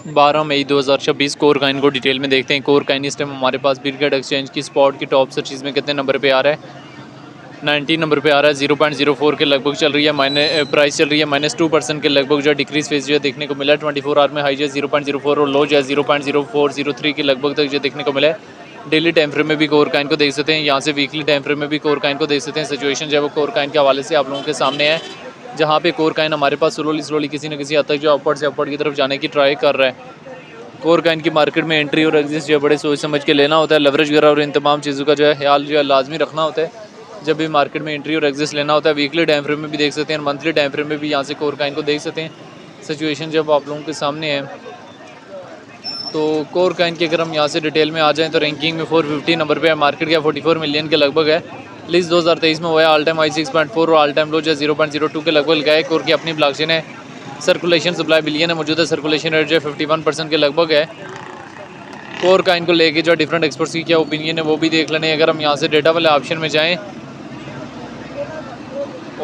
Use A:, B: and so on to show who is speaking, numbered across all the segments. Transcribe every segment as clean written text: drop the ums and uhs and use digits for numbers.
A: 12 मई 2026 core Kine को detail में देखते हैं। कोर काइन इस टाइम हमारे पास बिरगेट एक्सचेंज की स्पॉट की टॉप सर्चिज में कितने नंबर पे आ रहा है? 19 नंबर पे आ रहा है। 0.04 के लगभग चल रही है। प्राइस चल रही है -2% के लगभग जो डिक्रीज फेज जो है देखने को मिला है। 24 आवर में हाई जो है 0.04 और लो जो है 0.0403 के लगभग तक जो देखने को मिला है। डेली टाइम फ्रेम में भी कोर काइन को देख सकते हैं, यहाँ से वीकली टाइम फ्रेम में भी कोर काइन को देख सकते हैं। सिचुएशन जो है वो कोर काइन के हवाले से आप लोगों के सामने है, जहाँ पे कोर काइन हमारे पास स्लोली किसी न किसी हद तक जो अपवर्ड से अपवर्ड की तरफ जाने की ट्राई कर रहा है। कोर काइन की मार्केट में एंट्री और एग्जिट जो है बड़े सोच समझ के लेना होता है। लेवरेज वगैरह और इन तमाम चीज़ों का जो है ख्याल जो है लाजमी रखना होता है जब भी मार्केट में एंट्री और एग्जिट लेना होता है। वीकली टाइम फ्रेम में भी देख सकते हैं, मंथली टाइम फ्रेम में भी यहाँ से कोर काइन को देख सकते हैं। सिचुएशन जब आप लोगों के सामने है, तो कोर काइन की अगर हम यहाँ से डिटेल में आ जाएँ तो रैंकिंग में 450 नंबर पे है। मार्केट का 44 मिलियन के लगभग है। लिस्ट 2023 में हुआ है। ऑल टाइम हाई 6.4 और ऑल टाइम लो जो है 0.02 के लगभग लगाए। कोर की अपनी ब्लॉकचेन है। सर्कुलेशन सप्लाई बिलियन है मौजूदा। सर्कुलेशन रेट जो है 51% के लगभग है। कोर काइन को लेके जो डिफरेंट एक्सपर्ट्स की क्या ओपिनियन है वो भी देख लेने। अगर हम यहाँ से डेटा वाले ऑप्शन में जाएं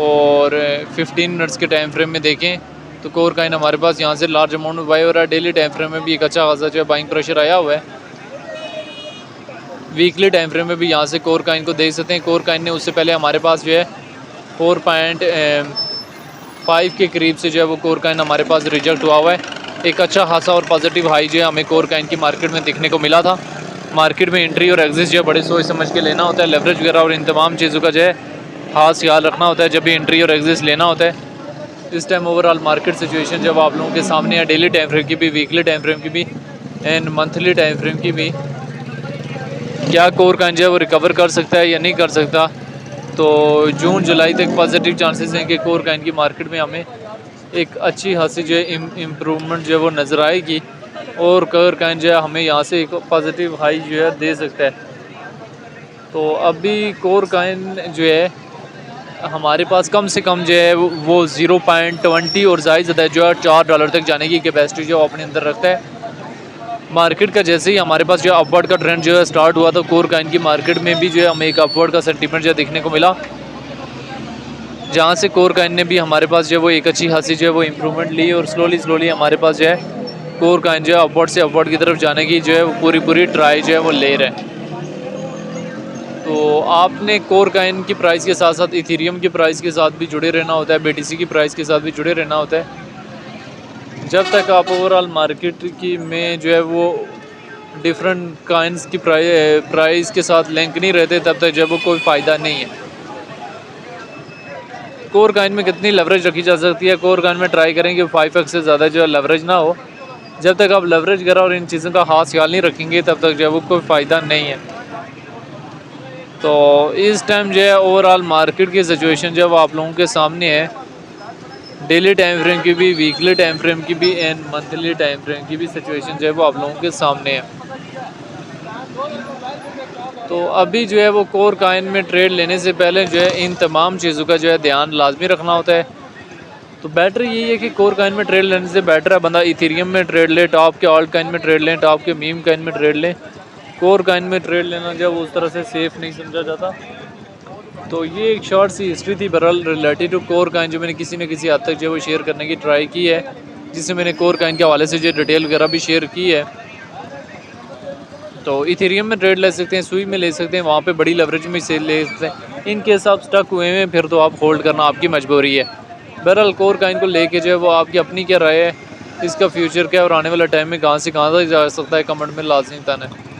A: और 15 मिनट्स के टाइम फ्रेम में देखें तो कोर काइन हमारे पास यहाँ से लार्ज अमाउंट में बाई हो रहा है। डेली टाइम फ्रेम में भी एक अच्छा खासा जो है बाइंग प्रेशर आया हुआ है। वीकली टाइम फ्रेम में भी यहाँ से कोर काइन को देख सकते हैं। कोर काइन ने उससे पहले हमारे पास जो है 4.5 के करीब से जो है वो कोर काइन हमारे पास रिजेक्ट हुआ है। एक अच्छा खासा और पॉजिटिव हाई जो है हमें कोर काइन की मार्केट में देखने को मिला था। मार्केट में एंट्री और एग्जिट जो है बड़े सोच समझ के लेना होता है। लेवरेज वगैरह और इन तमाम चीज़ों का जो है खास ख्याल रखना होता है जब भी एंट्री और एग्जिट लेना होता है। इस टाइम ओवरऑल मार्केट सिचुएशन जब आप लोगों के सामने है, डेली टाइम फ्रेम की भी, वीकली टाइम फ्रेम की भी एंड मंथली टाइम फ्रेम की भी, क्या कोर काइन जो है वो रिकवर कर सकता है या नहीं कर सकता। तो जून जुलाई तक पॉजिटिव चांसेस हैं कि कोर काइन की मार्केट में हमें एक अच्छी खासी जो है इम्प्रूवमेंट जो है वो नज़र आएगी और कोर काइन जो है हमें यहाँ से एक पॉजिटिव हाई जो है दे सकता है। तो अभी कोर काइन जो है हमारे पास कम से कम जो है वो 0.20 और ज़्यादा जो है $4 तक जाने की कैपेसिटी जो अपने अंदर रखता है। मार्केट का जैसे ही हमारे पास जो अपवर्ड का ट्रेंड जो है स्टार्ट हुआ तो कोर काइन की मार्केट में भी जो है हमें एक अपवर्ड का सेंटीमेंट जो है देखने को मिला, जहाँ से कोर काइन ने भी हमारे पास जो है वो एक अच्छी खासी जो है वो इम्प्रूवमेंट ली और स्लोली हमारे पास जो है कोर काइन जो है अपवर्ड से अपवर्ड की तरफ जाने की जो है वो पूरी ट्राई जो है वो ले रहे हैं। तो आपने कोर काइन की प्राइस के साथ साथ इथेरियम की प्राइस के साथ भी जुड़े रहना होता है, BTC की प्राइस के साथ भी जुड़े रहना होता है। जब तक आप ओवरऑल मार्केट की में जो है वो डिफरेंट काइन्स की प्राइस के साथ लिंक नहीं रहते तब तक जब वो कोई फ़ायदा नहीं है। कोर काइन में कितनी लेवरेज रखी जा सकती है? कोर काइन में ट्राई करें कि 5x से ज़्यादा जो है लेवरेज ना हो। जब तक आप लेवरेज वगैरह और इन चीज़ों का खास ख्याल नहीं रखेंगे तब तक जो है वो कोई फ़ायदा नहीं है। तो इस टाइम जो है ओवरऑल मार्केट की सिचुएशन जब आप लोगों के सामने है, डेली टाइम फ्रेम की भी, वीकली टाइम फ्रेम की भी एंड मंथली टाइम फ्रेम की भी सिचुएशन जो है वो आप लोगों के सामने है। तो अभी जो है वो कोर काइन में ट्रेड लेने से पहले जो है इन तमाम चीज़ों का जो है ध्यान लाजमी रखना होता है। तो बेटर यही है कि कोर काइन में ट्रेड लेने से बेटर है बंदा इथेरियम में ट्रेड ले, टॉप के ऑल्ट काइन में ट्रेड लें, टॉप के मीम काइन में ट्रेड लें। कोर काइन में ट्रेड लेना जो है वो उस तरह से सेफ़ नहीं समझा जाता। तो ये एक शॉर्ट सी हिस्ट्री थी बहरहाल रिलेटेड टू कोर काइन, जो मैंने किसी न किसी हद तक जो है वो शेयर करने की ट्राई की है, जिससे मैंने कोर काइन के हवाले से जो डिटेल वगैरह भी शेयर की है। तो इथेरियम में ट्रेड ले सकते हैं, सुई में ले सकते हैं, वहाँ पे बड़ी लेवरेज में से ले सकते हैं। इन केस आप स्टक हुए हैं फिर तो आप होल्ड करना आपकी मजबूरी है। बहरहाल कोर काइन को लेके जो है वो आपकी अपनी क्या राय है, इसका फ्यूचर क्या है और आने वाला टाइम में कहाँ से कहाँ तक जा सकता है, कमेंट में लाजमी बताना है।